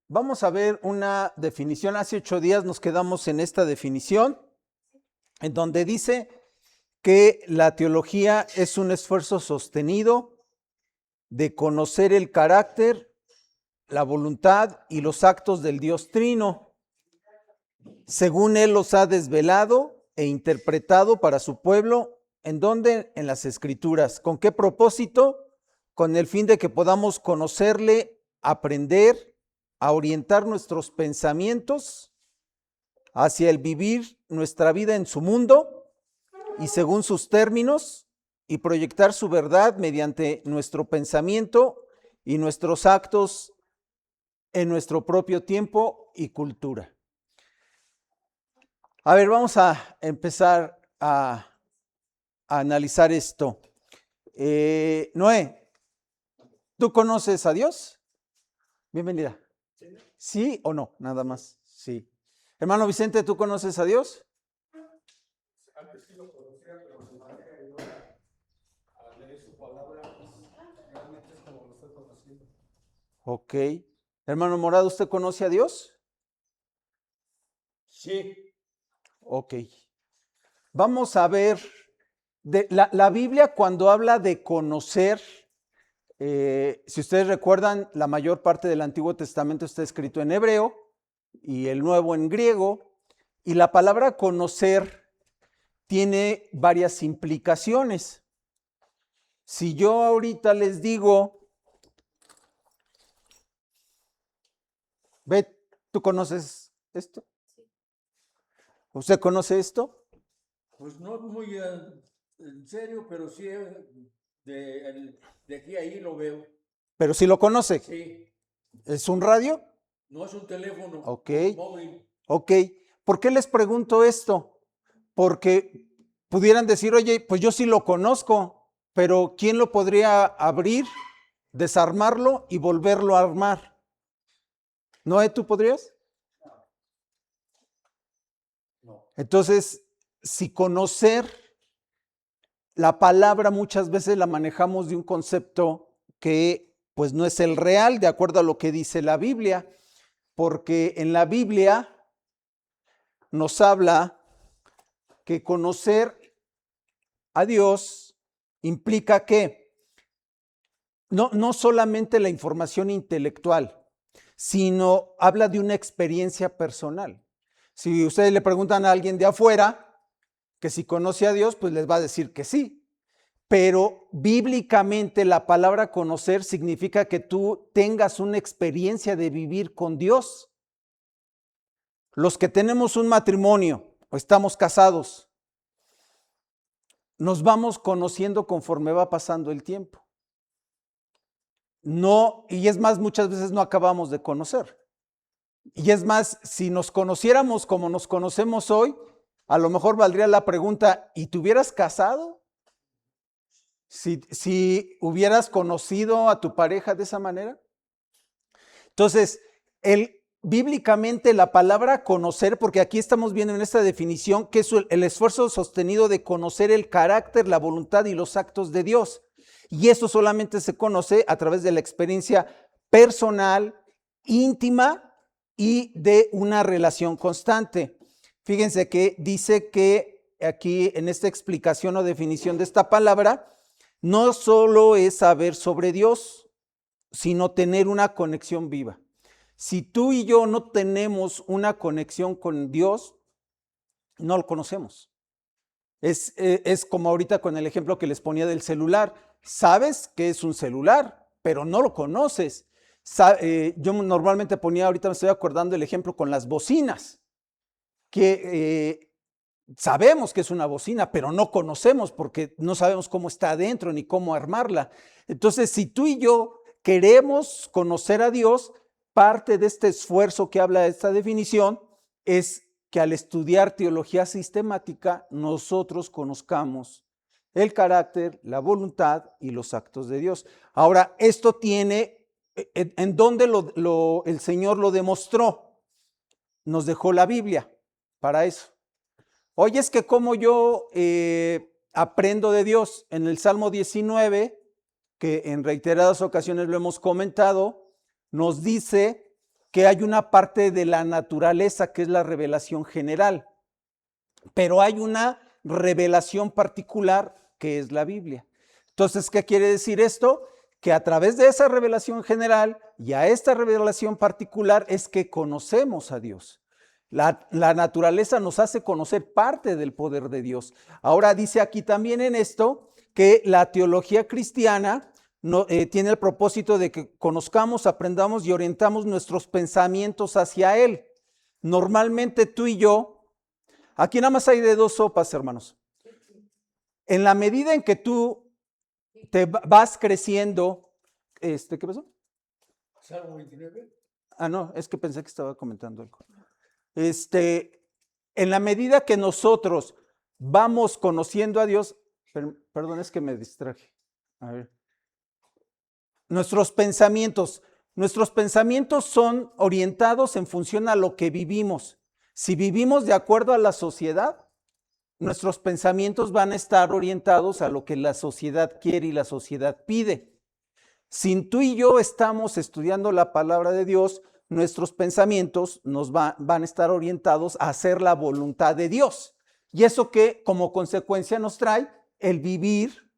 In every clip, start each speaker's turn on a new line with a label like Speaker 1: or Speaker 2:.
Speaker 1: Vamos a ver una definición. Hace 8 días nos quedamos en esta definición, en donde dice que la teología es un esfuerzo sostenido de conocer el carácter, la voluntad y los actos del Dios Trino, según Él los ha desvelado e interpretado para su pueblo. ¿En dónde? En las Escrituras. ¿Con qué propósito? Con el fin de que podamos conocerle, aprender, a orientar nuestros pensamientos hacia el vivir nuestra vida en su mundo y según sus términos, y proyectar su verdad mediante nuestro pensamiento y nuestros actos en nuestro propio tiempo y cultura. A ver, vamos a empezar a analizar esto. Noé, ¿tú conoces a Dios? Bienvenida. ¿Sí o no? Nada más. Sí. Hermano Vicente, ¿tú conoces a Dios?
Speaker 2: Antes sí lo conocía, pero de manera errónea, al leer su palabra, pues realmente es como lo estoy conociendo.
Speaker 1: Ok. Hermano Morado, ¿usted conoce a Dios?
Speaker 2: Sí.
Speaker 1: Ok. Vamos a ver, la Biblia cuando habla de conocer, si ustedes recuerdan, la mayor parte del Antiguo Testamento está escrito en hebreo y el Nuevo en griego, y la palabra conocer tiene varias implicaciones. Si yo ahorita les digo, ve, ¿tú conoces esto? ¿Usted conoce esto?
Speaker 2: Pues no muy en serio, pero sí de aquí a ahí lo veo.
Speaker 1: Pero sí lo conoce.
Speaker 2: Sí.
Speaker 1: ¿Es un radio?
Speaker 2: No es un teléfono
Speaker 1: Ok,
Speaker 2: móvil.
Speaker 1: ok. ¿Por qué les pregunto esto? Porque pudieran decir, oye, pues yo sí lo conozco, pero ¿quién lo podría abrir, desarmarlo y volverlo a armar? ¿Noé, tú podrías?
Speaker 2: No.
Speaker 1: Entonces, si conocer la palabra muchas veces la manejamos de un concepto que pues no es el real, de acuerdo a lo que dice la Biblia, porque en la Biblia nos habla que conocer a Dios implica que no solamente la información intelectual, sino habla de una experiencia personal. Si ustedes le preguntan a alguien de afuera que si conoce a Dios, pues les va a decir que sí. Pero bíblicamente la palabra conocer significa que tú tengas una experiencia de vivir con Dios. Los que tenemos un matrimonio o estamos casados, nos vamos conociendo conforme va pasando el tiempo. No, y es más, muchas veces no acabamos de conocer. Y es más, si nos conociéramos como nos conocemos hoy, a lo mejor valdría la pregunta, ¿y te hubieras casado? Si hubieras conocido a tu pareja de esa manera. Entonces, bíblicamente la palabra conocer, porque aquí estamos viendo en esta definición que es el esfuerzo sostenido de conocer el carácter, la voluntad y los actos de Dios. Y eso solamente se conoce a través de la experiencia personal, íntima y de una relación constante. Fíjense que dice que aquí en esta explicación o definición de esta palabra, no solo es saber sobre Dios, sino tener una conexión viva. Si tú y yo no tenemos una conexión con Dios, no lo conocemos. Es como ahorita con el ejemplo que les ponía del celular. Sabes que es un celular, pero no lo conoces. Yo normalmente ponía, ahorita me estoy acordando el ejemplo con las bocinas, que sabemos que es una bocina, pero no conocemos porque no sabemos cómo está adentro ni cómo armarla. Entonces, si tú y yo queremos conocer a Dios, parte de este esfuerzo que habla esta definición es que al estudiar teología sistemática, nosotros conozcamos el carácter, la voluntad y los actos de Dios. Ahora, esto tiene, ¿en dónde el Señor lo demostró? Nos dejó la Biblia para eso. Oye, es que como yo aprendo de Dios en el Salmo 19, que en reiteradas ocasiones lo hemos comentado, nos dice que hay una parte de la naturaleza que es la revelación general, pero hay una revelación particular que es la Biblia. Entonces, ¿qué quiere decir esto? Que a través de esa revelación general y a esta revelación particular es que conocemos a Dios. La naturaleza nos hace conocer parte del poder de Dios. Ahora dice aquí también en esto que la teología cristiana tiene el propósito de que conozcamos, aprendamos y orientamos nuestros pensamientos hacia Él. Normalmente tú y yo, aquí nada más hay de dos sopas, hermanos. En la medida en que tú te vas creciendo, ¿qué pasó?
Speaker 2: Salmo 29.
Speaker 1: Ah, no, es que pensé que estaba comentando algo. En la medida que nosotros vamos conociendo a Dios, perdón, es que me distraje. A ver. Nuestros pensamientos son orientados en función a lo que vivimos. Si vivimos de acuerdo a la sociedad, nuestros pensamientos van a estar orientados a lo que la sociedad quiere y la sociedad pide. Si tú y yo estamos estudiando la palabra de Dios, nuestros pensamientos van a estar orientados a hacer la voluntad de Dios. Y eso que como consecuencia nos trae el vivir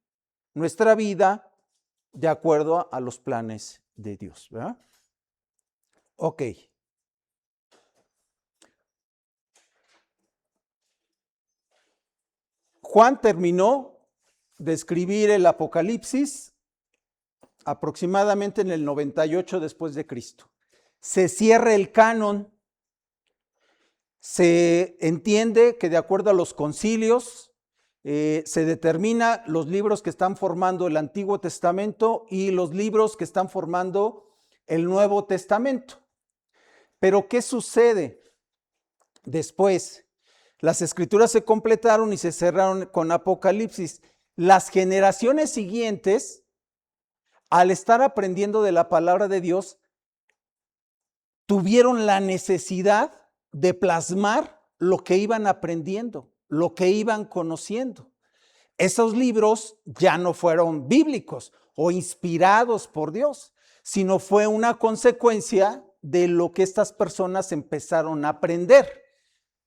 Speaker 1: nuestra vida de acuerdo a los planes de Dios, ¿verdad? Ok. Juan terminó de escribir el Apocalipsis aproximadamente en el 98 después de Cristo. Se cierra el canon. Se entiende que de acuerdo a los concilios se determina los libros que están formando el Antiguo Testamento y los libros que están formando el Nuevo Testamento. Pero ¿qué sucede después? Las escrituras se completaron y se cerraron con Apocalipsis. Las generaciones siguientes, al estar aprendiendo de la palabra de Dios, tuvieron la necesidad de plasmar lo que iban aprendiendo, lo que iban conociendo. Esos libros ya no fueron bíblicos o inspirados por Dios, sino fue una consecuencia de lo que estas personas empezaron a aprender.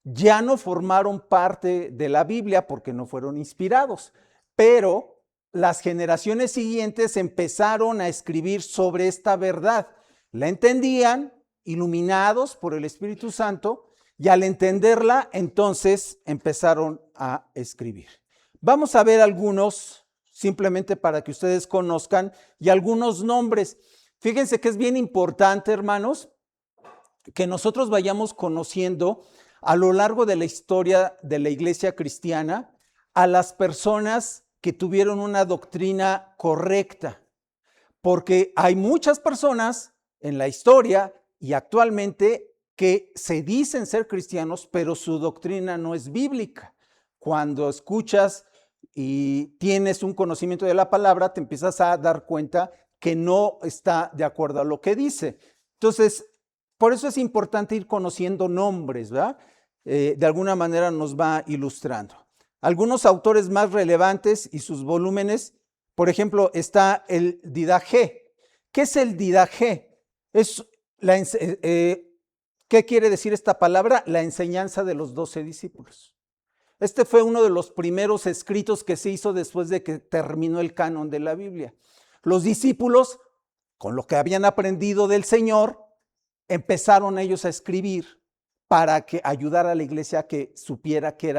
Speaker 1: Ya no formaron parte de la Biblia porque no fueron inspirados, pero las generaciones siguientes empezaron a escribir sobre esta verdad. La entendían, iluminados por el Espíritu Santo, y al entenderla, entonces empezaron a escribir. Vamos a ver algunos, simplemente para que ustedes conozcan, y algunos nombres. Fíjense que es bien importante, hermanos, que nosotros vayamos conociendo a lo largo de la historia de la iglesia cristiana a las personas que tuvieron una doctrina correcta, porque hay muchas personas en la historia y actualmente que se dicen ser cristianos, pero su doctrina no es bíblica. Cuando escuchas y tienes un conocimiento de la palabra, te empiezas a dar cuenta que no está de acuerdo a lo que dice. Entonces, por eso es importante ir conociendo nombres, ¿verdad? De alguna manera nos va ilustrando. Algunos autores más relevantes y sus volúmenes, por ejemplo, está el Didaché. ¿Qué es el Didaché? ¿Qué quiere decir esta palabra? La enseñanza de los 12 discípulos. Este fue uno de los primeros escritos que se hizo después de que terminó el canon de la Biblia. Los discípulos, con lo que habían aprendido del Señor, empezaron ellos a escribir para que ayudara a la iglesia a que supiera qué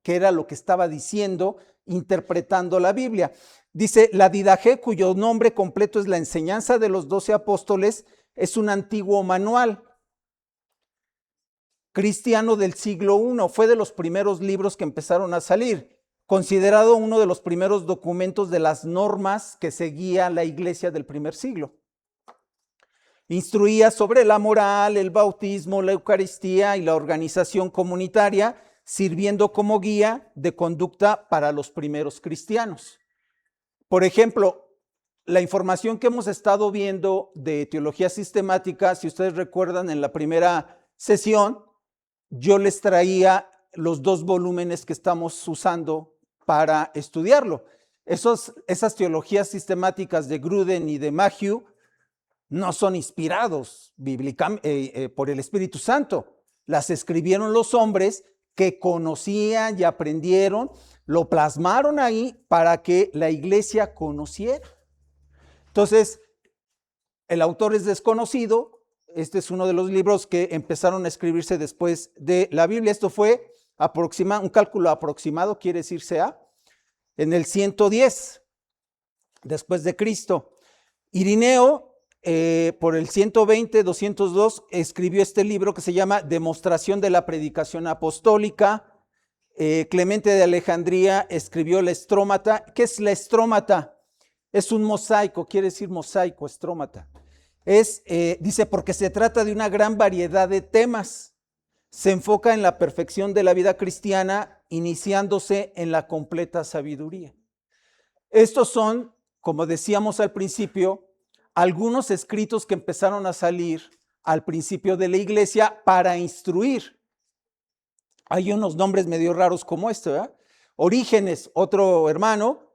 Speaker 1: era lo que estaba diciendo, interpretando la Biblia. Dice, la Didaché, cuyo nombre completo es la enseñanza de los 12 apóstoles, es un antiguo manual cristiano del siglo I. Fue de los primeros libros que empezaron a salir, considerado uno de los primeros documentos de las normas que seguía la iglesia del primer siglo. Instruía sobre la moral, el bautismo, la Eucaristía y la organización comunitaria, sirviendo como guía de conducta para los primeros cristianos. Por ejemplo, la información que hemos estado viendo de teología sistemática, si ustedes recuerdan en la primera sesión, yo les traía los 2 volúmenes que estamos usando para estudiarlo. Esas teologías sistemáticas de Gruden y de Maggio no son inspirados por el Espíritu Santo. Las escribieron los hombres que conocían y aprendieron, lo plasmaron ahí para que la iglesia conociera. Entonces, el autor es desconocido. Este es uno de los libros que empezaron a escribirse después de la Biblia. Esto fue un cálculo aproximado, quiere decir sea, en el 110 después de Cristo. Irineo, por el 120, 202, escribió este libro que se llama Demostración de la Predicación Apostólica. Clemente de Alejandría escribió la Estrómata. ¿Qué es la Estrómata? Es un mosaico, quiere decir mosaico, estrómata. Dice, porque se trata de una gran variedad de temas. Se enfoca en la perfección de la vida cristiana, iniciándose en la completa sabiduría. Estos son, como decíamos al principio, algunos escritos que empezaron a salir al principio de la iglesia para instruir. Hay unos nombres medio raros como este, ¿verdad? Orígenes, otro hermano,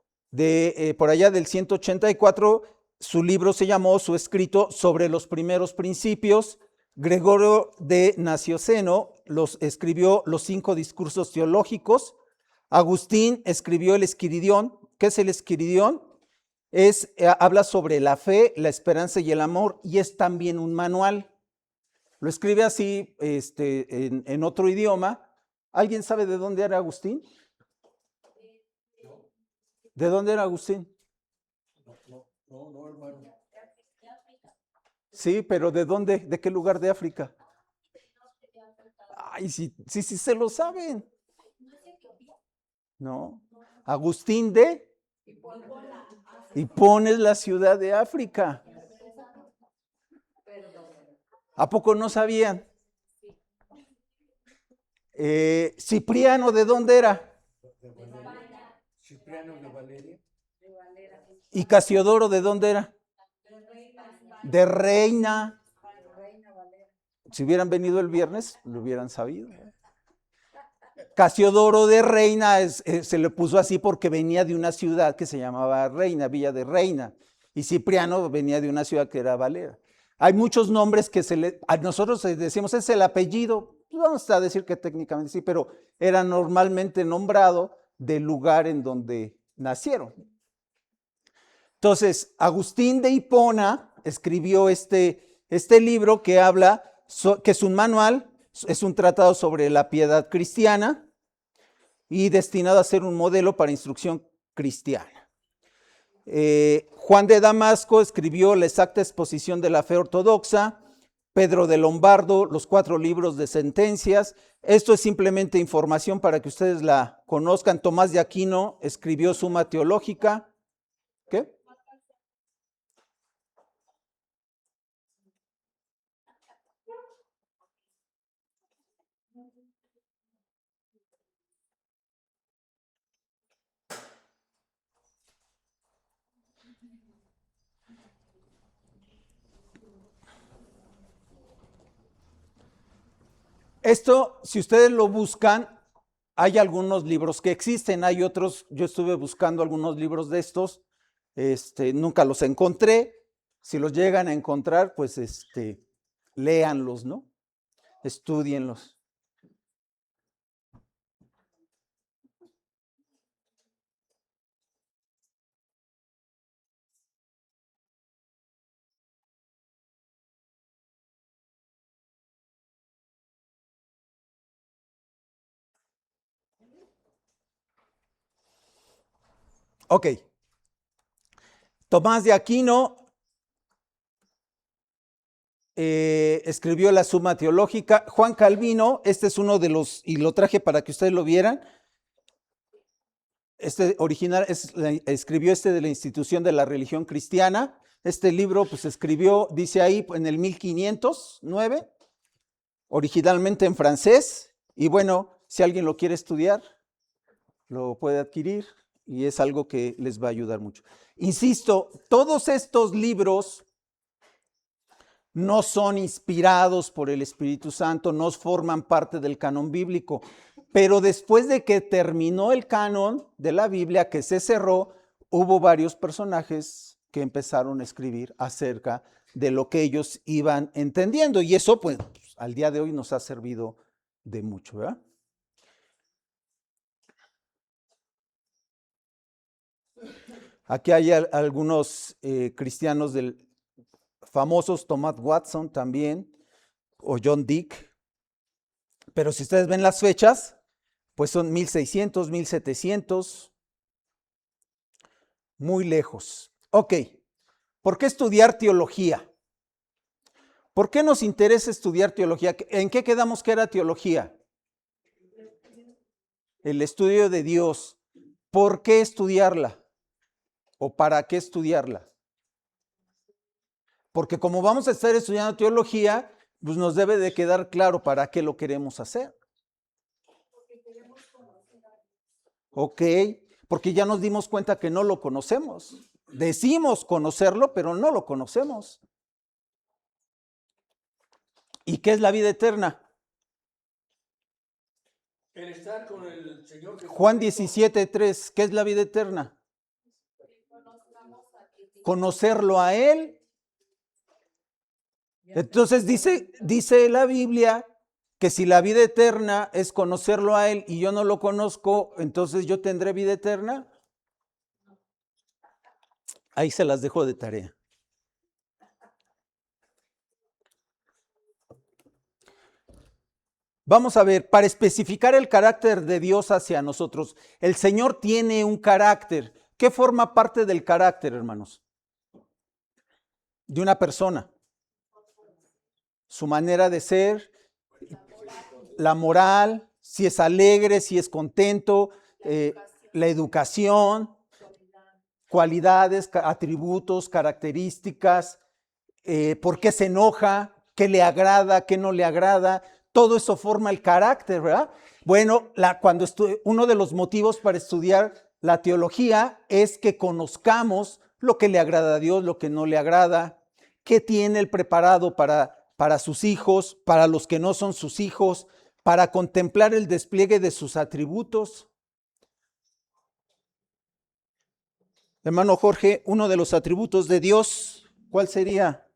Speaker 1: por allá del 184, su escrito sobre los primeros principios. Gregorio de Nacioceno escribió los 5 discursos teológicos. Agustín escribió el Esquiridión. ¿Qué es el Esquiridión? Habla sobre la fe, la esperanza y el amor, y es también un manual. Lo escribe así en otro idioma. ¿Alguien sabe de dónde era Agustín? ¿De dónde era Agustín?
Speaker 2: No, hermano.
Speaker 1: Sí, pero ¿de dónde? ¿De qué lugar de África? Ay, sí se lo saben. No. Agustín de Hipona es la ciudad de África. ¿A poco no sabían? Cipriano, ¿de dónde era?
Speaker 2: Cipriano de Valeria.
Speaker 1: ¿Y Casiodoro, de dónde era? De Reina. Si hubieran venido el viernes, lo hubieran sabido. Casiodoro de Reina se le puso así porque venía de una ciudad que se llamaba Reina, Villa de Reina. Y Cipriano venía de una ciudad que era Valera. Hay muchos nombres que a nosotros decimos es el apellido. Pues vamos a decir que técnicamente sí, pero era normalmente nombrado del lugar en donde nacieron. Entonces, Agustín de Hipona escribió este libro que habla, que es un manual, es un tratado sobre la piedad cristiana y destinado a ser un modelo para instrucción cristiana. Juan de Damasco escribió la exacta exposición de la fe ortodoxa. Pedro de Lombardo, los 4 libros de sentencias. Esto es simplemente información para que ustedes la conozcan. Tomás de Aquino escribió Suma Teológica. ¿Qué? Esto, si ustedes lo buscan, hay algunos libros que existen, hay otros, yo estuve buscando algunos libros de estos, nunca los encontré. Si los llegan a encontrar, pues léanlos, ¿no? Estúdienlos. Ok. Tomás de Aquino escribió la Suma Teológica. Juan Calvino, este es uno de los, y lo traje para que ustedes lo vieran. Este original escribió de la Institución de la Religión Cristiana. Este libro pues escribió, dice ahí, en el 1509, originalmente en francés. Y bueno, si alguien lo quiere estudiar, lo puede adquirir y es algo que les va a ayudar mucho. Insisto, todos estos libros no son inspirados por el Espíritu Santo, no forman parte del canon bíblico, pero después de que terminó el canon de la Biblia, que se cerró, hubo varios personajes que empezaron a escribir acerca de lo que ellos iban entendiendo. Y eso, pues, al día de hoy nos ha servido de mucho, ¿verdad? Aquí hay algunos cristianos famosos, Thomas Watson también, o John Dick. Pero si ustedes ven las fechas, pues son 1600, 1700, muy lejos. Ok, ¿por qué estudiar teología? ¿Por qué nos interesa estudiar teología? ¿En qué quedamos que era teología? El estudio de Dios. ¿Por qué estudiarla? ¿O para qué estudiarla? Porque como vamos a estar estudiando teología, pues nos debe de quedar claro para qué lo queremos hacer. Ok, porque ya nos dimos cuenta que no lo conocemos. Decimos conocerlo, pero no lo conocemos. ¿Y qué es la vida eterna?
Speaker 2: El estar con el Señor Jesucristo.
Speaker 1: Juan 17:3, ¿qué es la vida eterna? Conocerlo a Él. Entonces dice la Biblia que si la vida eterna es conocerlo a Él y yo no lo conozco, entonces yo tendré vida eterna. Ahí se las dejo de tarea. Vamos a ver, para especificar el carácter de Dios hacia nosotros, el Señor tiene un carácter. ¿Qué forma parte del carácter, hermanos? De una persona. Su manera de ser, la moral, si es alegre, si es contento, la educación, cualidades, atributos, características, por qué se enoja, qué le agrada, qué no le agrada. Todo eso forma el carácter, ¿verdad? Bueno, uno de los motivos para estudiar la teología es que conozcamos lo que le agrada a Dios, lo que no le agrada, qué tiene Él preparado para sus hijos, para los que no son sus hijos, para contemplar el despliegue de sus atributos. Hermano Jorge, uno de los atributos de Dios, ¿cuál sería?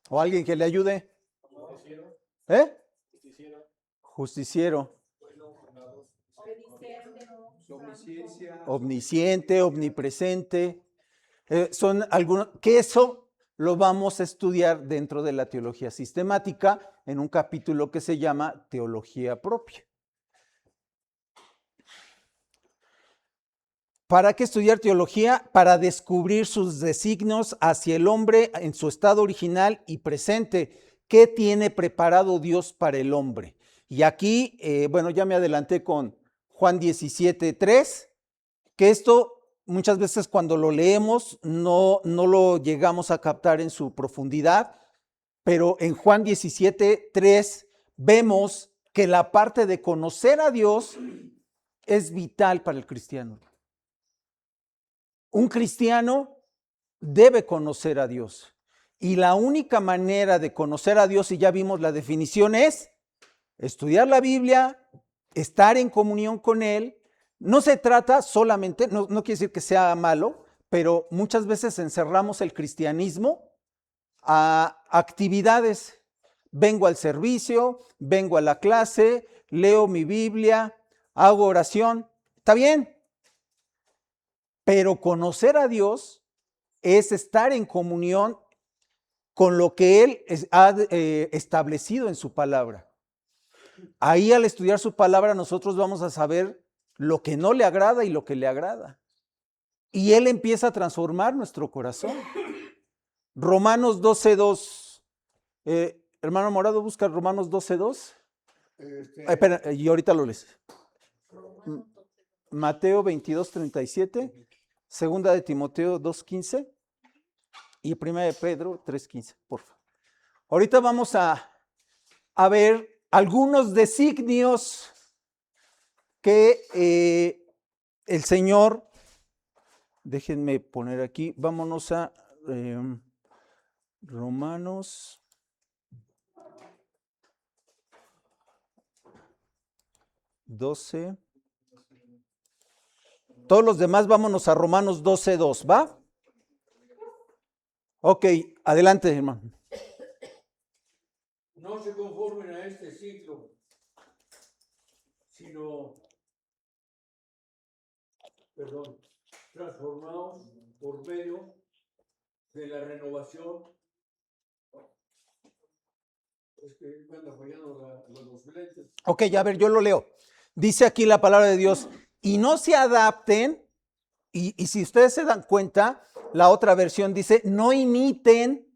Speaker 1: ¿O alguien que le ayude?
Speaker 2: Justiciero,
Speaker 1: ¿Eh?
Speaker 2: justiciero,
Speaker 1: Justiciero,
Speaker 2: bueno, bondadoso, su omnisciencia,
Speaker 1: omnisciente, omnipresente. Son algunos, que eso lo vamos a estudiar dentro de la teología sistemática en un capítulo que se llama Teología Propia. ¿Para qué estudiar teología? Para descubrir sus designios hacia el hombre en su estado original y presente. ¿Qué tiene preparado Dios para el hombre? Y aquí, bueno, ya me adelanté con Juan 17:3, que esto muchas veces cuando lo leemos no lo llegamos a captar en su profundidad, pero en Juan 17:3 vemos que la parte de conocer a Dios es vital para el cristiano. Un cristiano debe conocer a Dios. Y la única manera de conocer a Dios, y ya vimos la definición, es estudiar la Biblia, estar en comunión con Él. No se trata solamente, no quiere decir que sea malo, pero muchas veces encerramos el cristianismo a actividades. Vengo al servicio, vengo a la clase, leo mi Biblia, hago oración. Está bien, pero conocer a Dios es estar en comunión con lo que Él ha establecido en su palabra. Ahí al estudiar su palabra nosotros vamos a saber lo que no le agrada y lo que le agrada. Y Él empieza a transformar nuestro corazón. Romanos 12:2. Hermano Morado, busca Romanos 12:2. Espera, y ahorita lo lees. Mateo 22:37. Segunda de Timoteo 2:15. Y primera de Pedro 3:15, por favor. Ahorita vamos a ver algunos designios que el Señor, déjenme poner aquí, vámonos a Romanos 12. todos los demás, vámonos a Romanos 12:2, ¿va? Ok, adelante, hermano.
Speaker 3: No se conformen a este siglo, sino, transformados por medio de la renovación. Es que me anda fallando los lentes.
Speaker 1: Ok, a ver, yo lo leo. Dice aquí la palabra de Dios, y no se adapten, y si ustedes se dan cuenta, la otra versión dice, no imiten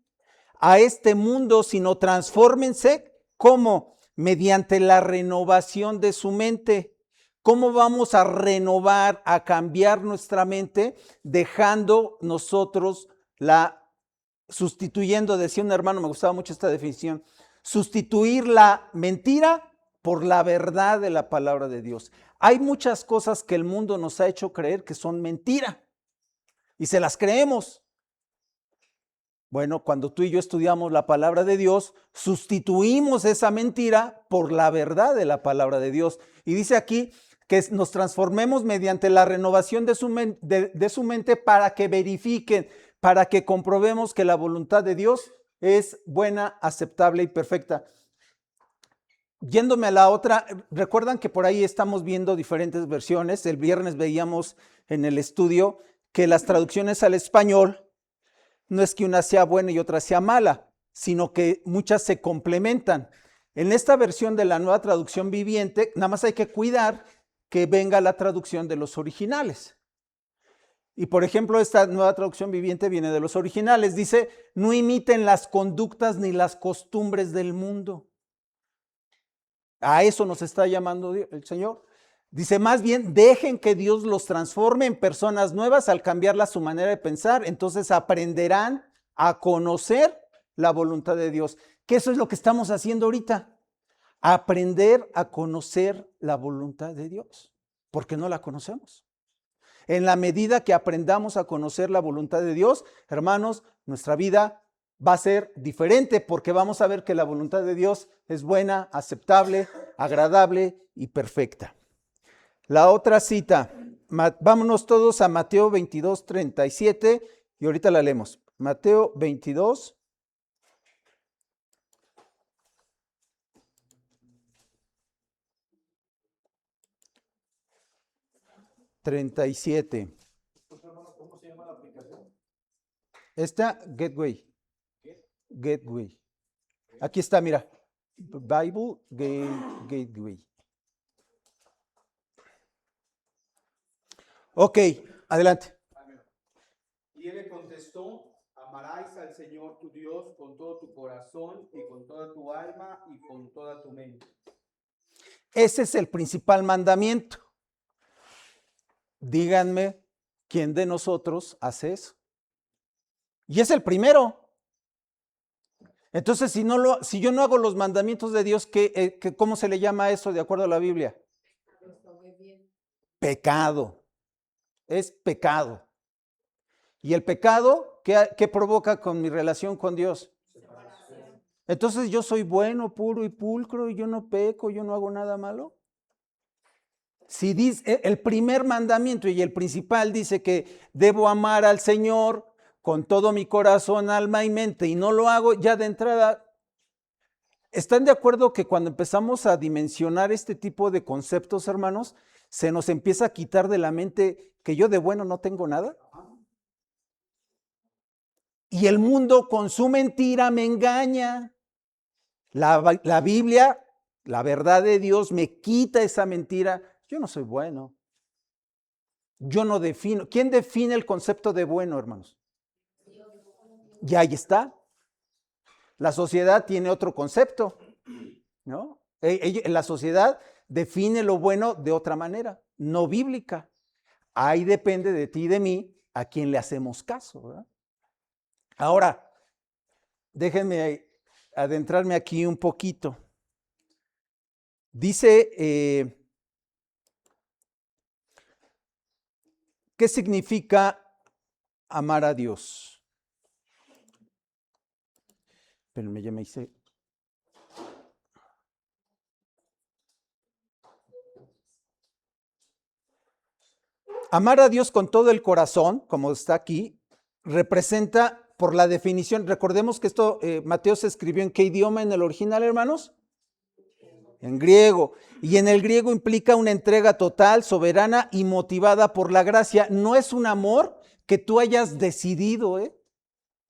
Speaker 1: a este mundo, sino transfórmense. ¿Cómo? Mediante la renovación de su mente. ¿Cómo vamos a renovar, a cambiar nuestra mente, dejando nosotros sustituyendo, decía un hermano, me gustaba mucho esta definición, sustituir la mentira por la verdad de la palabra de Dios? Hay muchas cosas que el mundo nos ha hecho creer que son mentira y se las creemos. Bueno, cuando tú y yo estudiamos la palabra de Dios, sustituimos esa mentira por la verdad de la palabra de Dios. Y dice aquí que nos transformemos mediante la renovación de su mente para que verifiquen, para que comprobemos que la voluntad de Dios es buena, aceptable y perfecta. Yéndome a la otra, recuerdan que por ahí estamos viendo diferentes versiones. El viernes veíamos en el estudio que las traducciones al español no es que una sea buena y otra sea mala, sino que muchas se complementan. En esta versión de la Nueva Traducción Viviente, nada más hay que cuidar que venga la traducción de los originales. Y por ejemplo, esta Nueva Traducción Viviente viene de los originales. Dice, no imiten las conductas ni las costumbres del mundo. A eso nos está llamando el Señor. Dice, más bien, dejen que Dios los transforme en personas nuevas al cambiarla su manera de pensar. Entonces aprenderán a conocer la voluntad de Dios. Que eso es lo que estamos haciendo ahorita. Aprender a conocer la voluntad de Dios. Porque no la conocemos. En la medida que aprendamos a conocer la voluntad de Dios, hermanos, nuestra vida va a ser diferente porque vamos a ver que la voluntad de Dios es buena, aceptable, agradable y perfecta. La otra cita, vámonos todos a Mateo 22:37 y ahorita la leemos. Mateo 22. 37.
Speaker 2: ¿Cómo se llama la aplicación?
Speaker 1: Esta, Gateway. Gateway. Aquí está, mira. Bible Gateway. Ok, adelante.
Speaker 2: Y él le contestó, amarás al Señor tu Dios con todo tu corazón y con toda tu alma y con toda tu mente.
Speaker 1: Ese es el principal mandamiento. Díganme, ¿quién de nosotros hace eso? Y es el primero. Entonces, si yo no hago los mandamientos de Dios, ¿cómo se le llama eso de acuerdo a la Biblia? Pecado. Es pecado. ¿Y el pecado qué provoca con mi relación con Dios? Entonces, yo soy bueno, puro y pulcro, y yo no peco, yo no hago nada malo. Si dice, el primer mandamiento y el principal dice que debo amar al Señor con todo mi corazón, alma y mente, y no lo hago, ya de entrada, ¿están de acuerdo que cuando empezamos a dimensionar este tipo de conceptos, hermanos, se nos empieza a quitar de la mente que yo de bueno no tengo nada? Y el mundo con su mentira me engaña. La Biblia, la verdad de Dios, me quita esa mentira. Yo no soy bueno. Yo no defino. ¿Quién define el concepto de bueno, hermanos? Y ahí está. La sociedad tiene otro concepto, ¿no? La sociedad define lo bueno de otra manera, no bíblica. Ahí depende de ti y de mí a quién le hacemos caso, ¿verdad? Ahora, déjenme adentrarme aquí un poquito. Dice, ¿qué significa amar a Dios? Espérenme, ya me hice. Amar a Dios con todo el corazón, como está aquí, representa por la definición, recordemos que esto Mateo se escribió en ¿qué idioma en el original, hermanos? En griego. Y en el griego implica una entrega total, soberana y motivada por la gracia. No es un amor que tú hayas decidido, ¿eh?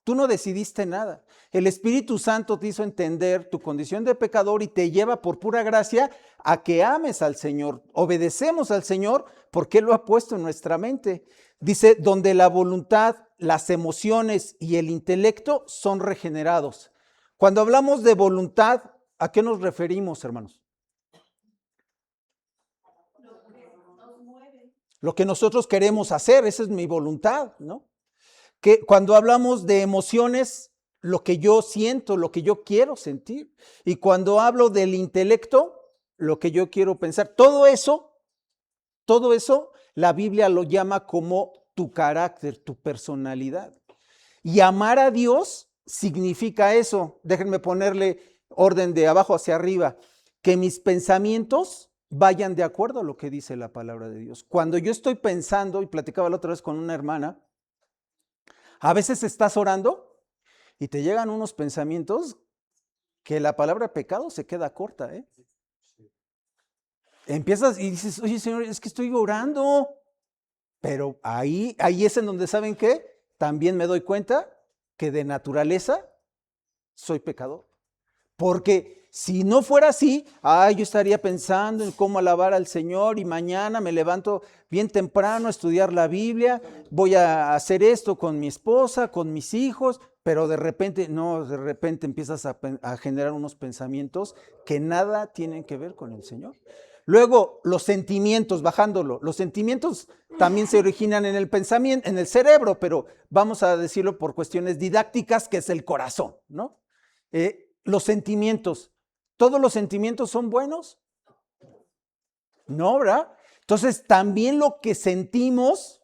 Speaker 1: Tú no decidiste nada. El Espíritu Santo te hizo entender tu condición de pecador y te lleva por pura gracia a que ames al Señor. Obedecemos al Señor porque Él lo ha puesto en nuestra mente. Dice, donde la voluntad, las emociones y el intelecto son regenerados. Cuando hablamos de voluntad, ¿a qué nos referimos, hermanos? Lo que nosotros queremos hacer, esa es mi voluntad, ¿no? Que cuando hablamos de emociones, lo que yo siento, lo que yo quiero sentir. Y cuando hablo del intelecto, lo que yo quiero pensar. Todo eso, la Biblia lo llama como tu carácter, tu personalidad. Y amar a Dios significa eso. Déjenme ponerle orden de abajo hacia arriba. Que mis pensamientos vayan de acuerdo a lo que dice la palabra de Dios. Cuando yo estoy pensando, y platicaba la otra vez con una hermana, a veces estás orando y te llegan unos pensamientos que la palabra pecado se queda corta, ¿eh? Empiezas y dices, oye Señor, es que estoy orando. Pero ahí es en donde, ¿saben qué? También me doy cuenta que de naturaleza soy pecador. Porque si no fuera así, yo estaría pensando en cómo alabar al Señor y mañana me levanto bien temprano a estudiar la Biblia, voy a hacer esto con mi esposa, con mis hijos, pero de repente empiezas a generar unos pensamientos que nada tienen que ver con el Señor. Luego, los sentimientos, bajándolo, los sentimientos también se originan en el pensamiento, en el cerebro, pero vamos a decirlo por cuestiones didácticas, que es el corazón, ¿no? Los sentimientos, ¿todos los sentimientos son buenos? No, ¿verdad? Entonces, también lo que sentimos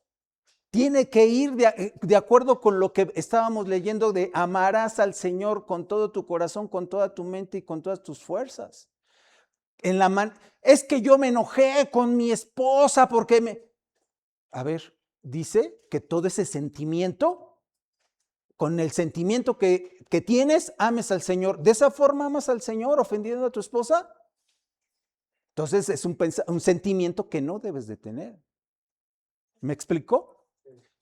Speaker 1: tiene que ir de acuerdo con lo que estábamos leyendo de amarás al Señor con todo tu corazón, con toda tu mente y con todas tus fuerzas. Es que yo me enojé con mi esposa porque A ver, dice que todo ese sentimiento, con el sentimiento que tienes, ames al Señor. ¿De esa forma amas al Señor ofendiendo a tu esposa? Entonces es un sentimiento que no debes de tener. ¿Me explicó?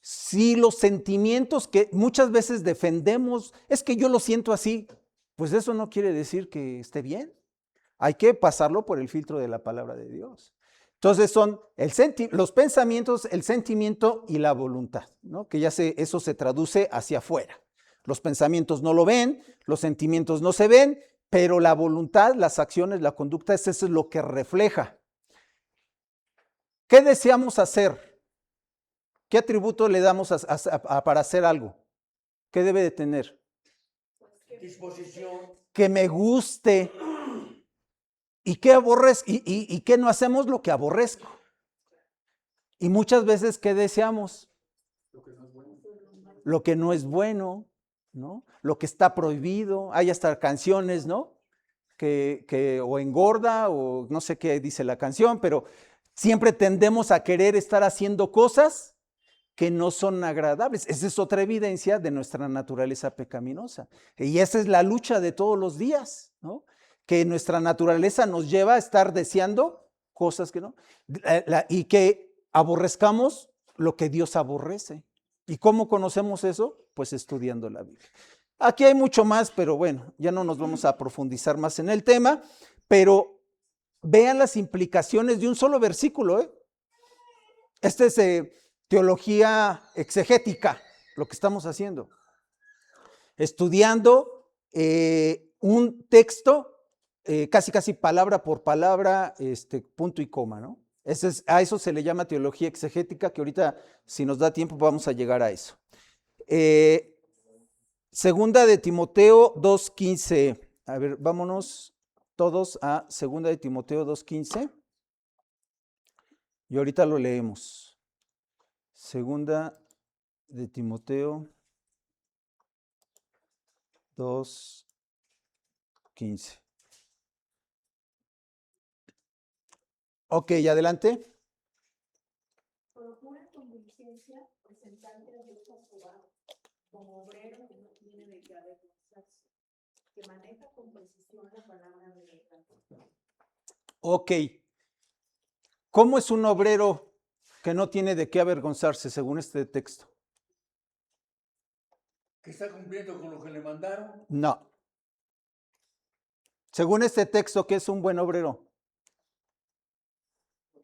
Speaker 1: Si los sentimientos que muchas veces defendemos, es que yo lo siento así, pues eso no quiere decir que esté bien. Hay que pasarlo por el filtro de la palabra de Dios. Entonces son los pensamientos, el sentimiento y la voluntad, ¿no? Que eso se traduce hacia afuera. Los pensamientos no lo ven, los sentimientos no se ven, pero la voluntad, las acciones, la conducta, eso es lo que refleja. ¿Qué deseamos hacer? ¿Qué atributo le damos para hacer algo? ¿Qué debe de tener?
Speaker 3: Disposición.
Speaker 1: Que me guste. ¿Y qué aborrezco? ¿Y qué no hacemos? Lo que aborrezco. Y muchas veces, ¿qué deseamos? Lo que no es bueno, ¿no? Lo que está prohibido. Hay hasta canciones, ¿no? Que o engorda o no sé qué dice la canción, pero siempre tendemos a querer estar haciendo cosas que no son agradables. Esa es otra evidencia de nuestra naturaleza pecaminosa. Y esa es la lucha de todos los días, ¿no? Que nuestra naturaleza nos lleva a estar deseando cosas que no. Y que aborrezcamos lo que Dios aborrece. ¿Y cómo conocemos eso? Pues estudiando la Biblia. Aquí hay mucho más, pero bueno, ya no nos vamos a profundizar más en el tema, pero vean las implicaciones de un solo versículo, ¿eh? Este es teología exegética, lo que estamos haciendo. Estudiando un texto, casi palabra por palabra, punto y coma, ¿no? A eso se le llama teología exegética, que ahorita, si nos da tiempo, vamos a llegar a eso. Segunda de Timoteo 2:15. A ver, vámonos todos a Segunda de Timoteo 2:15. Y ahorita lo leemos. Segunda de Timoteo 2:15. Ok, adelante.
Speaker 4: diligencia, presentarte a Dios aprobado, como obrero que no tiene de qué avergonzarse, que maneja con precisión la palabra de verdad.
Speaker 1: Ok. ¿Cómo es un obrero que no tiene de qué avergonzarse según este texto?
Speaker 3: ¿Que está cumpliendo con lo que le mandaron?
Speaker 1: No. Según este texto, ¿qué es un buen obrero?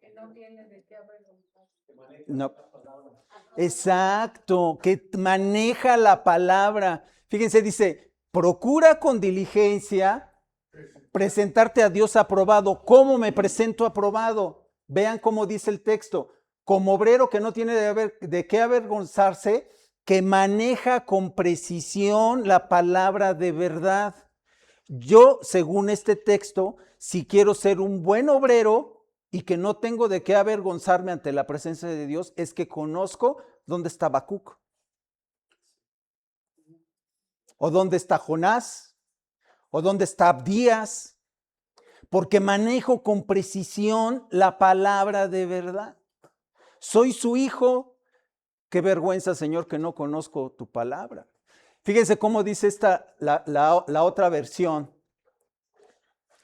Speaker 4: Que no tiene de qué avergonzarse.
Speaker 1: No. Exacto, que maneja la palabra. Fíjense, dice, procura con diligencia presentarte a Dios aprobado. ¿Cómo me presento aprobado? Vean cómo dice el texto. Como obrero que no tiene de qué avergonzarse, que maneja con precisión la palabra de verdad. Yo, según este texto, si quiero ser un buen obrero y que no tengo de qué avergonzarme ante la presencia de Dios, es que conozco dónde está Habacuc, o dónde está Jonás, o dónde está Abdías, porque manejo con precisión la palabra de verdad. Soy su hijo. Qué vergüenza, Señor, que no conozco tu palabra. Fíjense cómo dice la otra versión,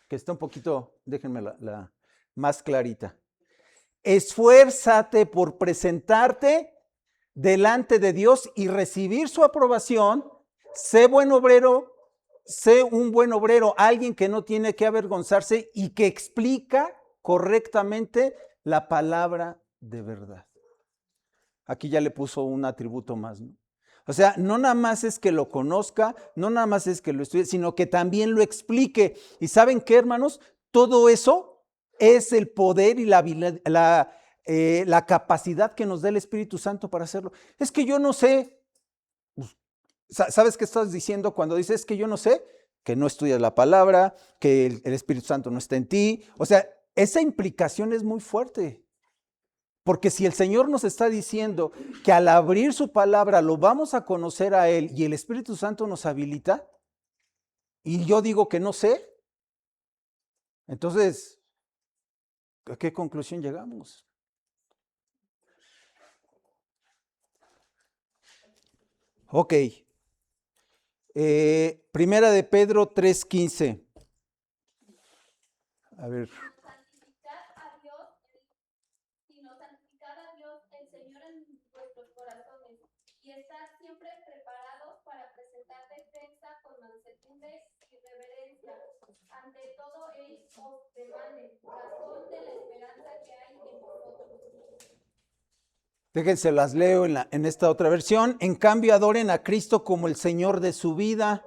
Speaker 1: que está un poquito, déjenme la más clarita. Esfuérzate por presentarte delante de Dios y recibir su aprobación. Sé buen obrero, sé un buen obrero, alguien que no tiene que avergonzarse y que explica correctamente la palabra de verdad. Aquí ya le puso un atributo más, ¿no? O sea, no nada más es que lo conozca, no nada más es que lo estudie, sino que también lo explique. ¿Y saben qué, hermanos? Todo eso es el poder y la capacidad que nos da el Espíritu Santo para hacerlo. Es que yo no sé. ¿Sabes qué estás diciendo cuando dices que yo no sé? Que no estudias la palabra, que el Espíritu Santo no está en ti. O sea, esa implicación es muy fuerte. Porque si el Señor nos está diciendo que al abrir su palabra lo vamos a conocer a Él y el Espíritu Santo nos habilita, y yo digo que no sé, entonces, ¿a qué conclusión llegamos? Ok. Primera de Pedro 3:15. A ver.
Speaker 5: Sino santificad a Dios el Señor en vuestros corazones y estar siempre preparados para presentar defensa con mansedumbre y reverencia. Ante todo Él os demande razón de la esperanza que hay en vosotros.
Speaker 1: Déjense, las leo en esta otra versión. En cambio, adoren a Cristo como el Señor de su vida.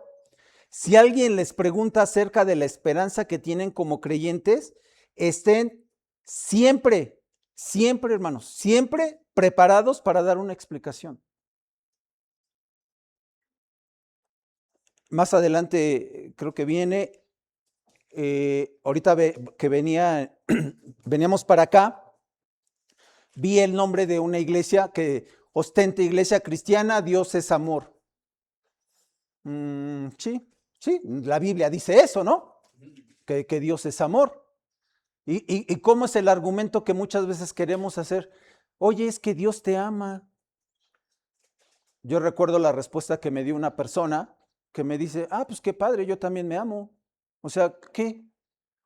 Speaker 1: Si alguien les pregunta acerca de la esperanza que tienen como creyentes, estén siempre, hermanos, siempre preparados para dar una explicación. Más adelante creo que viene, ahorita que veníamos para acá, vi el nombre de una iglesia que ostenta Iglesia Cristiana, Dios es amor. Sí, la Biblia dice eso, ¿no? Que Dios es amor. ¿Y cómo es el argumento que muchas veces queremos hacer? Oye, es que Dios te ama. Yo recuerdo la respuesta que me dio una persona que me dice, pues qué padre, yo también me amo. O sea, ¿qué?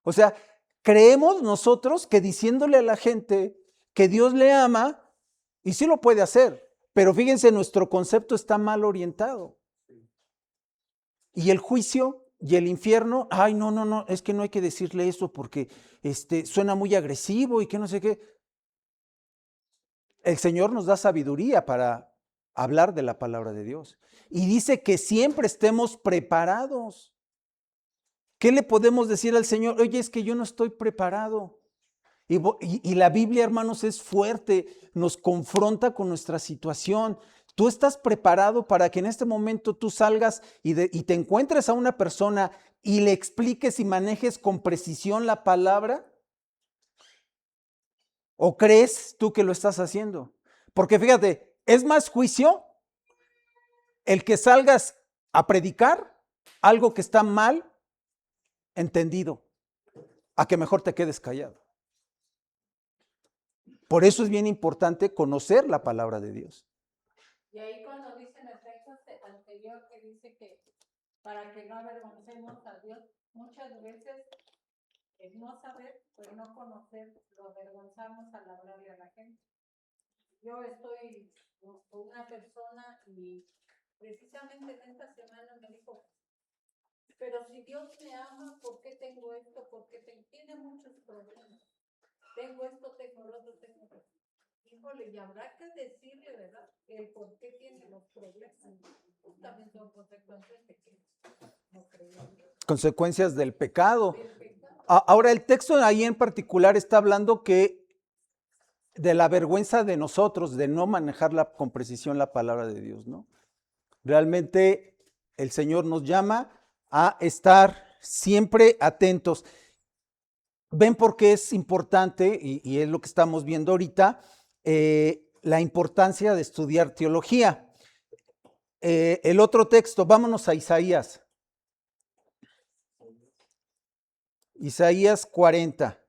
Speaker 1: O sea, creemos nosotros que diciéndole a la gente que Dios le ama, y sí lo puede hacer, pero fíjense, nuestro concepto está mal orientado. Y el juicio y el infierno, no, es que no hay que decirle eso porque suena muy agresivo y que no sé qué. El Señor nos da sabiduría para hablar de la palabra de Dios. Y dice que siempre estemos preparados. ¿Qué le podemos decir al Señor? Oye, es que yo no estoy preparado. Y la Biblia, hermanos, es fuerte, nos confronta con nuestra situación. ¿Tú estás preparado para que en este momento tú salgas y te encuentres a una persona y le expliques y manejes con precisión la palabra? ¿O crees tú que lo estás haciendo? Porque fíjate, es más juicio el que salgas a predicar algo que está mal entendido, a que mejor te quedes callado. Por eso es bien importante conocer la palabra de Dios.
Speaker 6: Y ahí cuando dice en el texto anterior que dice que para que no avergoncemos a Dios, muchas veces el no saber, pues no conocer, lo avergonzamos al hablarle a la gente. Yo estoy con una persona y precisamente en esta semana me dijo, pero si Dios me ama, ¿por qué tengo esto? Porque tiene muchos problemas. Tengo esto, tengo lo otro, tengo lo otro. Híjole, y habrá que decirle, ¿verdad? El por qué tiene los problemas. También son consecuencias de que no creemos.
Speaker 1: Consecuencias del pecado. Ahora, el texto ahí en particular está hablando que de la vergüenza de nosotros, de no manejar con precisión la palabra de Dios, ¿no? Realmente el Señor nos llama a estar siempre atentos. ¿Ven por qué es importante? Y es lo que estamos viendo ahorita, la importancia de estudiar teología. El otro texto, vámonos a Isaías. Isaías 40.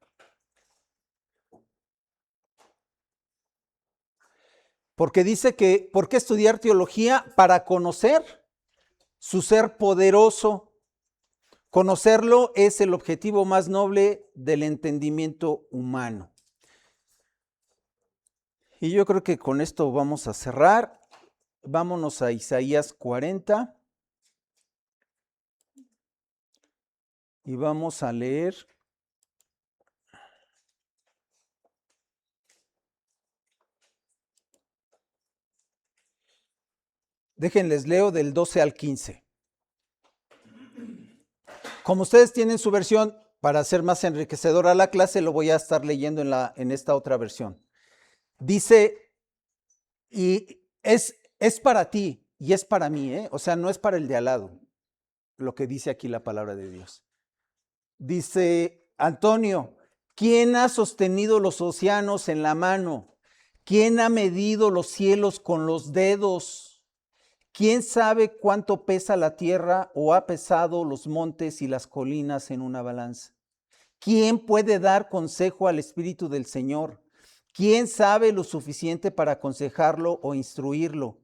Speaker 1: Porque dice que, ¿por qué estudiar teología? Para conocer su ser poderoso. Conocerlo es el objetivo más noble del entendimiento humano. Y yo creo que con esto vamos a cerrar. Vámonos a Isaías 40. Y vamos a leer déjenles leo del 12 al 15. Como ustedes tienen su versión, para hacer más enriquecedora la clase, lo voy a estar leyendo en esta otra versión. Dice, y es para ti y es para mí, o sea, no es para el de al lado, lo que dice aquí la palabra de Dios. Dice Antonio, ¿quién ha sostenido los océanos en la mano? ¿Quién ha medido los cielos con los dedos? ¿Quién sabe cuánto pesa la tierra o ha pesado los montes y las colinas en una balanza? ¿Quién puede dar consejo al Espíritu del Señor? ¿Quién sabe lo suficiente para aconsejarlo o instruirlo?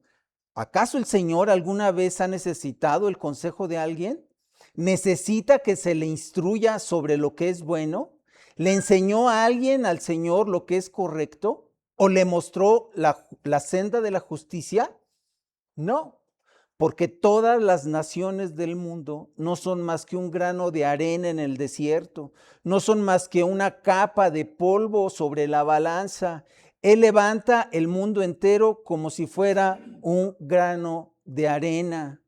Speaker 1: ¿Acaso el Señor alguna vez ha necesitado el consejo de alguien? ¿Necesita que se le instruya sobre lo que es bueno? ¿Le enseñó a alguien al Señor lo que es correcto? ¿O le mostró la senda de la justicia? No, porque todas las naciones del mundo no son más que un grano de arena en el desierto, no son más que una capa de polvo sobre la balanza. Él levanta el mundo entero como si fuera un grano de arena.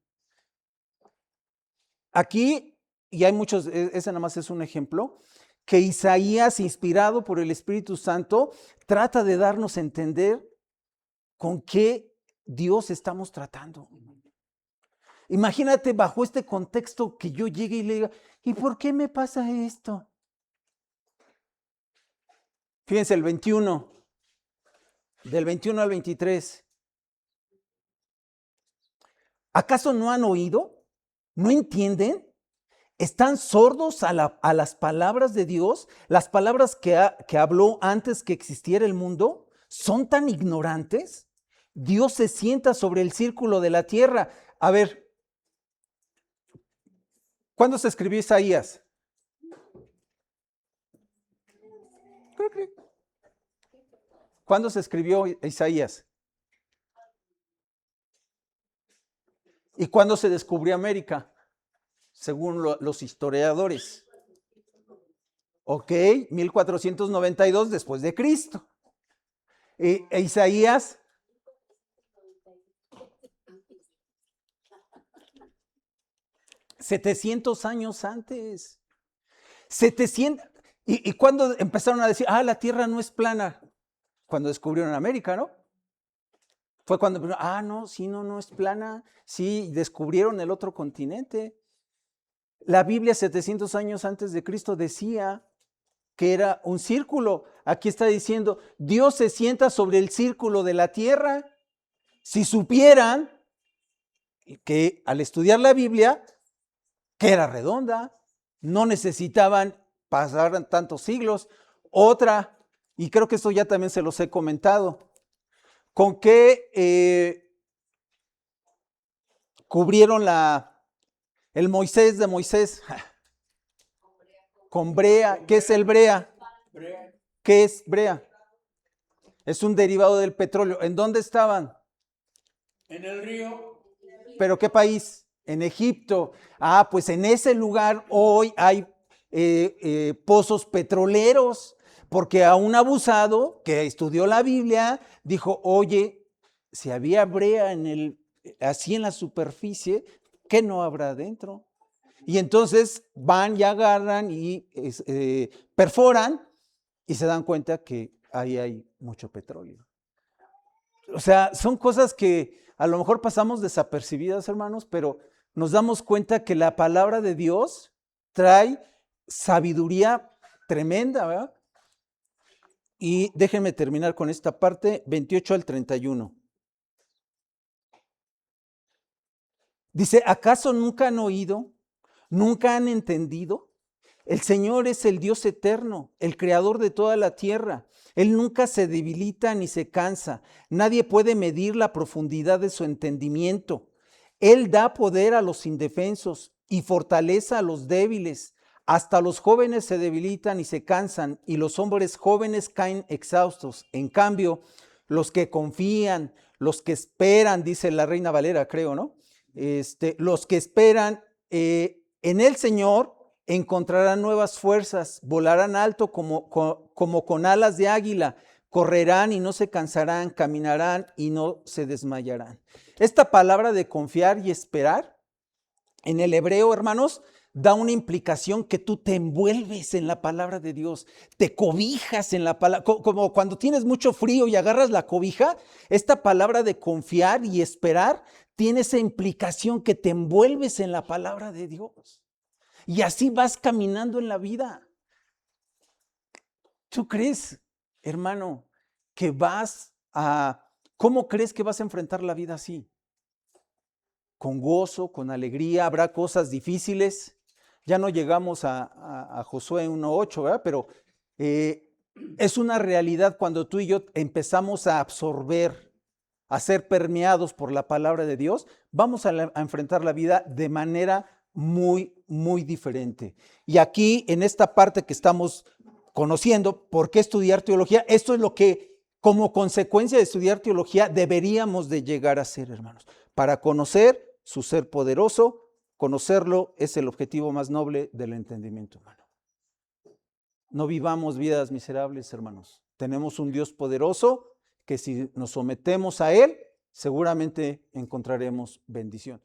Speaker 1: Aquí, y hay muchos, ese nada más es un ejemplo, que Isaías, inspirado por el Espíritu Santo, trata de darnos a entender con qué Dios estamos tratando. Imagínate bajo este contexto que yo llegue y le diga, ¿y por qué me pasa esto? Fíjense, el 21, del 21 al 23. ¿Acaso no han oído? ¿No entienden? ¿Están sordos a las palabras de Dios? ¿Las palabras que habló antes que existiera el mundo? ¿Son tan ignorantes? Dios se sienta sobre el círculo de la tierra. A ver, ¿cuándo se escribió Isaías? ¿Cuándo se escribió Isaías? ¿Y cuándo se descubrió América? Según los historiadores. Ok, 1492 después de Cristo. Isaías, $700 años antes. 700. ¿Y cuándo empezaron a decir, la tierra no es plana? Cuando descubrieron América, ¿no? Fue cuando, no, sí, no es plana. Sí, descubrieron el otro continente. La Biblia 700 años antes de Cristo decía que era un círculo. Aquí está diciendo, Dios se sienta sobre el círculo de la tierra. Si supieran que al estudiar la Biblia, que era redonda, no necesitaban pasar tantos siglos. Otra, y creo que esto ya también se los he comentado, ¿con qué cubrieron el Moisés de Moisés? Con brea. ¿Qué es el brea?
Speaker 3: Brea,
Speaker 1: ¿Qué es brea? Es un derivado del petróleo. ¿En dónde estaban?
Speaker 3: en el río,
Speaker 1: ¿Pero qué país? En Egipto. Ah, pues en ese lugar hoy hay pozos petroleros, porque a un abusado que estudió la Biblia dijo, oye, si había brea así en la superficie, ¿qué no habrá dentro? Y entonces van y agarran y perforan y se dan cuenta que ahí hay mucho petróleo. O sea, son cosas que a lo mejor pasamos desapercibidas, hermanos, pero nos damos cuenta que la palabra de Dios trae sabiduría tremenda, ¿verdad? Y déjenme terminar con esta parte, 28 al 31. Dice, ¿acaso nunca han oído? ¿Nunca han entendido? El Señor es el Dios eterno, el creador de toda la tierra. Él nunca se debilita ni se cansa. Nadie puede medir la profundidad de su entendimiento. Él da poder a los indefensos y fortaleza a los débiles. Hasta los jóvenes se debilitan y se cansan, y los hombres jóvenes caen exhaustos. En cambio, los que confían, los que esperan, dice la Reina Valera, creo, ¿no? Los que esperan en el Señor encontrarán nuevas fuerzas, volarán alto como con alas de águila, correrán y no se cansarán, caminarán y no se desmayarán. Esta palabra de confiar y esperar, en el hebreo, hermanos, da una implicación que tú te envuelves en la palabra de Dios, te cobijas en la palabra, como cuando tienes mucho frío y agarras la cobija. Esta palabra de confiar y esperar tiene esa implicación que te envuelves en la palabra de Dios. Y así vas caminando en la vida. ¿Tú crees, hermano, que cómo crees que vas a enfrentar la vida así? Con gozo, con alegría, habrá cosas difíciles. Ya no llegamos a Josué 1:8, ¿verdad? Pero es una realidad cuando tú y yo empezamos a absorber, a ser permeados por la palabra de Dios, vamos a enfrentar la vida de manera muy, muy diferente. Y aquí, en esta parte que estamos conociendo, ¿por qué estudiar teología? Esto es lo que, como consecuencia de estudiar teología, deberíamos de llegar a ser, hermanos. Para conocer su ser poderoso, conocerlo es el objetivo más noble del entendimiento humano. No vivamos vidas miserables, hermanos. Tenemos un Dios poderoso que si nos sometemos a Él, seguramente encontraremos bendición.